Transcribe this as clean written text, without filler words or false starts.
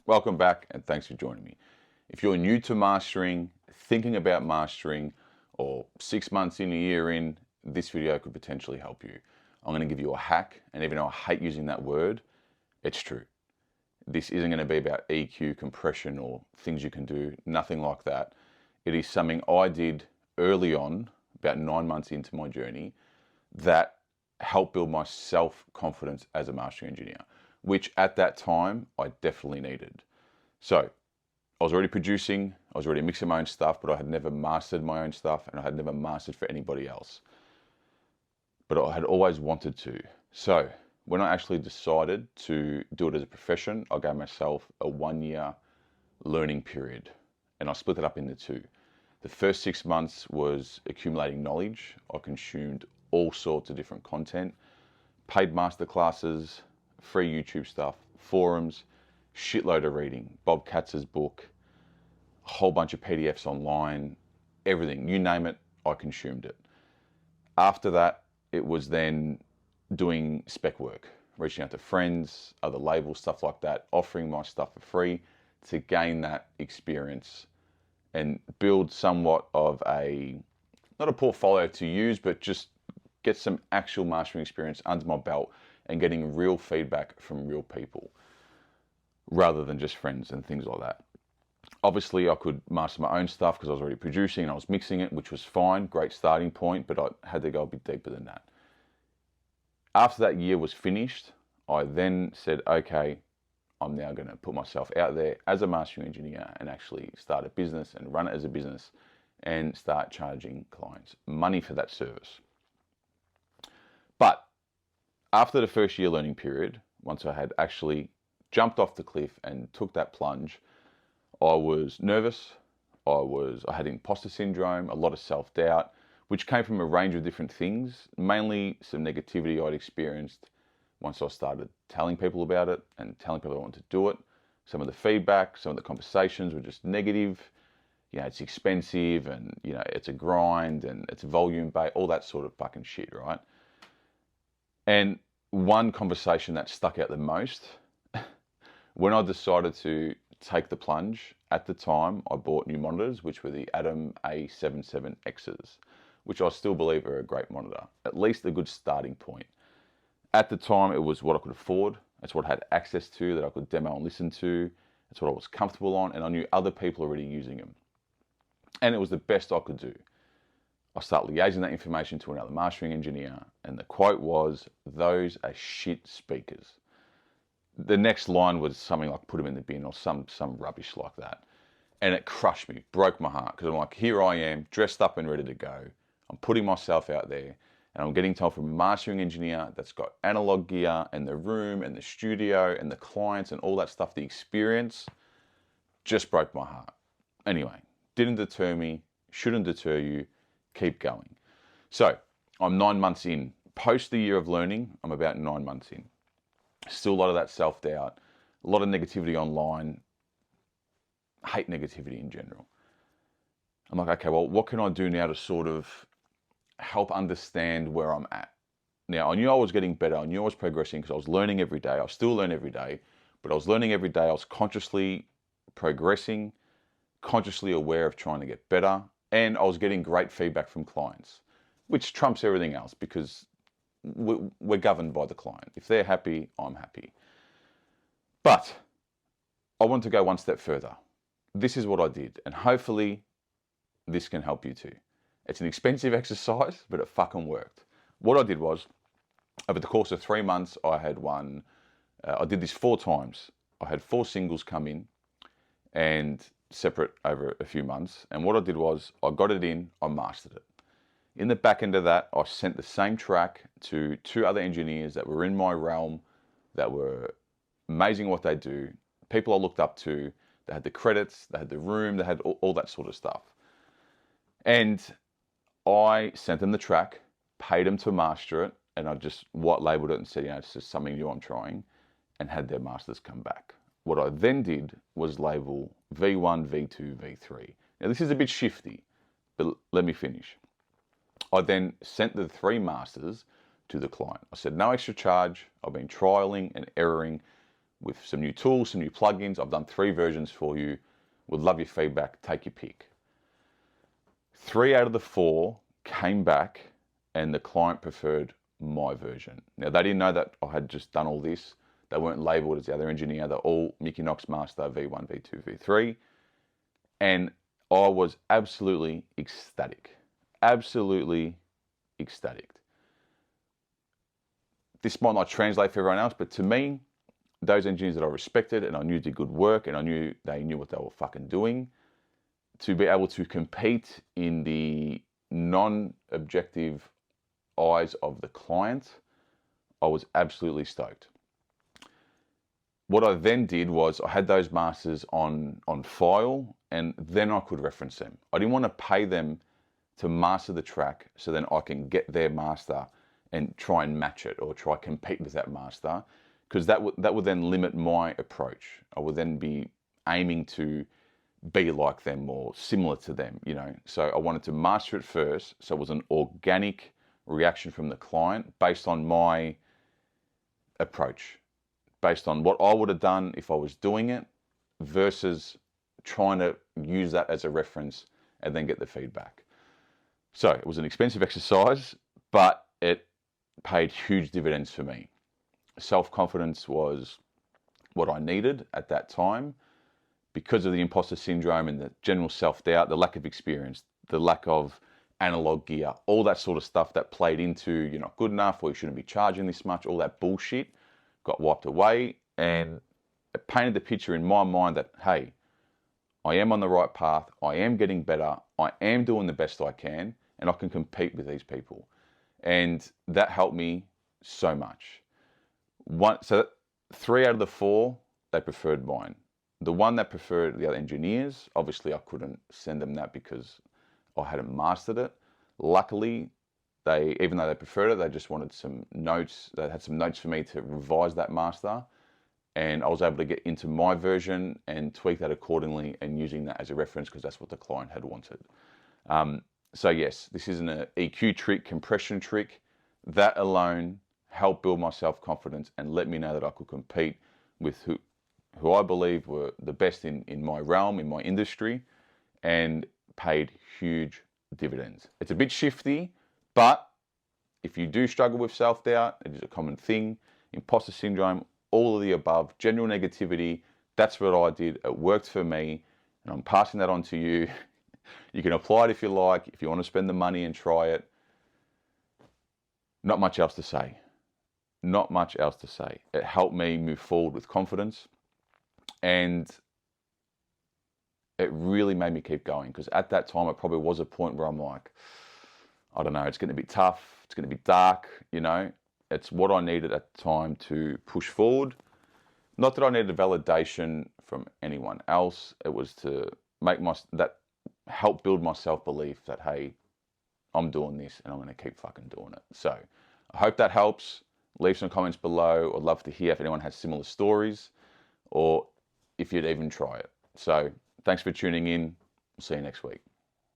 Welcome back and thanks for joining me. If you're new to mastering, thinking about mastering, or 6 months in, a year in, this video could potentially help you. I'm going to give you a hack, and even though I hate using that word, it's true. This isn't going to be about EQ, compression, or things you can do, nothing like that. It is something I did early on, about 9 months into my journey, that helped build my self-confidence as a mastering engineer, which at that time I definitely needed. So I was already producing, I was already mixing my own stuff, but I had never mastered my own stuff, and I had never mastered for anybody else. But I had always wanted to. So when I actually decided to do it as a profession, I gave myself a 1-year learning period, and I split it up into two. The first 6 months was accumulating knowledge. I consumed all sorts of different content, paid masterclasses, free YouTube stuff, forums, shitload of reading, Bob Katz's book, a whole bunch of PDFs online, everything, you name it, I consumed it. After that, it was then doing spec work, reaching out to friends, other labels, stuff like that, offering my stuff for free to gain that experience and build somewhat of a, not a portfolio to use, but just get some actual mastering experience under my belt and getting real feedback from real people rather than just friends and things like that. Obviously, I could master my own stuff because I was already producing and I was mixing it, which was fine, great starting point, but I had to go a bit deeper than that. After that year was finished, I then said, okay, I'm now going to put myself out there as a mastering engineer and actually start a business and run it as a business and start charging clients money for that service. But after the first year learning period, once I had actually jumped off the cliff and took that plunge, I was nervous. I had imposter syndrome, a lot of self-doubt, which came from a range of different things, mainly some negativity I'd experienced once I started telling people about it and telling people I wanted to do it. Some of the feedback, some of the conversations were just negative. You know, it's expensive and, you know, it's a grind and it's volume based, all that sort of fucking shit, right? And one conversation that stuck out the most, when I decided to take the plunge, at the time I bought new monitors, which were the Atom A77Xs, which I still believe are a great monitor, at least a good starting point. At the time, it was what I could afford. It's what I had access to, that I could demo and listen to. It's what I was comfortable on, and I knew other people already using them. And it was the best I could do. I started liaising that information to another mastering engineer, and the quote was, "Those are shit speakers." The next line was something like, "Put them in the bin," or some rubbish like that. And it crushed me, broke my heart, because I'm like, here I am, dressed up and ready to go. I'm putting myself out there, and I'm getting told from a mastering engineer that's got analog gear and the room and the studio and the clients and all that stuff, the experience just broke my heart. Anyway, didn't deter me, shouldn't deter you, keep going. So I'm 9 months in. Post the year of learning, I'm about 9 months in. Still a lot of that self-doubt, a lot of negativity online, hate negativity in general. I'm like, okay, well, what can I do now to sort of help understand where I'm at? Now, I knew I was getting better. I knew I was progressing because I was learning every day. I still learn every day, but I was learning every day. I was consciously progressing, consciously aware of trying to get better, and I was getting great feedback from clients, which trumps everything else because we're governed by the client. If they're happy, I'm happy. But I want to go one step further. This is what I did, and hopefully this can help you too. It's an expensive exercise, but it fucking worked. What I did was, over the course of 3 months, I had I did this 4 times. I had 4 singles come in and separate over a few months. And what I did was, I got it in, I mastered it. In the back end of that, I sent the same track to 2 other engineers that were in my realm, that were amazing what they do, people I looked up to. They had the credits, they had the room, they had all that sort of stuff. And I sent them the track, paid them to master it, and I just white labeled it and said, you know, it's just something new I'm trying, and had their masters come back. What I then did was label V1, V2, V3. Now this is a bit shifty, but let me finish. I then sent the 3 masters to the client. I said, no extra charge. I've been trialing and erroring with some new tools, some new plugins. I've done 3 versions for you. Would love your feedback. Take your pick. 3 out of the 4 came back and the client preferred my version. Now, they didn't know that I had just done all this. They weren't labeled as the other engineer. They're all Mickey Knox Master V1, V2, V3. And I was absolutely ecstatic. Absolutely ecstatic. This might not translate for everyone else, but to me, those engineers that I respected and I knew did good work and I knew they knew what they were fucking doing, to be able to compete in the non-objective eyes of the client, I was absolutely stoked. What I then did was I had those masters on file and then I could reference them. I didn't want to pay them to master the track so then I can get their master and try and match it or try compete with that master, because that would then limit my approach. I would then be aiming to be like them or similar to them, you know. So I wanted to master it first, so it was an organic reaction from the client based on my approach, based on what I would have done if I was doing it versus trying to use that as a reference and then get the feedback. So it was an expensive exercise, but it paid huge dividends for me. Self-confidence was what I needed at that time because of the imposter syndrome and the general self-doubt, the lack of experience, the lack of analog gear, all that sort of stuff that played into you're not good enough or you shouldn't be charging this much, all that bullshit got wiped away, and it painted the picture in my mind that, hey, I am on the right path, I am getting better, I am doing the best I can, and I can compete with these people. And that helped me so much. So 3 out of the 4, they preferred mine. The one that preferred the other engineers, obviously I couldn't send them that because I hadn't mastered it. Luckily, even though they preferred it, they just wanted some notes. They had some notes for me to revise that master. And I was able to get into my version and tweak that accordingly and using that as a reference because that's what the client had wanted. So yes, this isn't an EQ trick, compression trick. That alone helped build my self-confidence and let me know that I could compete with who I believe were the best in my realm, in my industry, and paid huge dividends. It's a bit shifty, but if you do struggle with self-doubt, it is a common thing, imposter syndrome, all of the above, general negativity, that's what I did. It worked for me, and I'm passing that on to you. You can apply it if you like, if you want to spend the money and try it. Not much else to say. Not much else to say. It helped me move forward with confidence, and it really made me keep going, because at that time it probably was a point where I'm like, I don't know, it's going to be tough, it's going to be dark, you know. It's what I needed at the time to push forward. Not that I needed validation from anyone else. It was to make help build my self-belief that, hey, I'm doing this and I'm going to keep fucking doing it. So I hope that helps. Leave some comments below. I'd love to hear if anyone has similar stories or if you'd even try it. So thanks for tuning in. See you next week.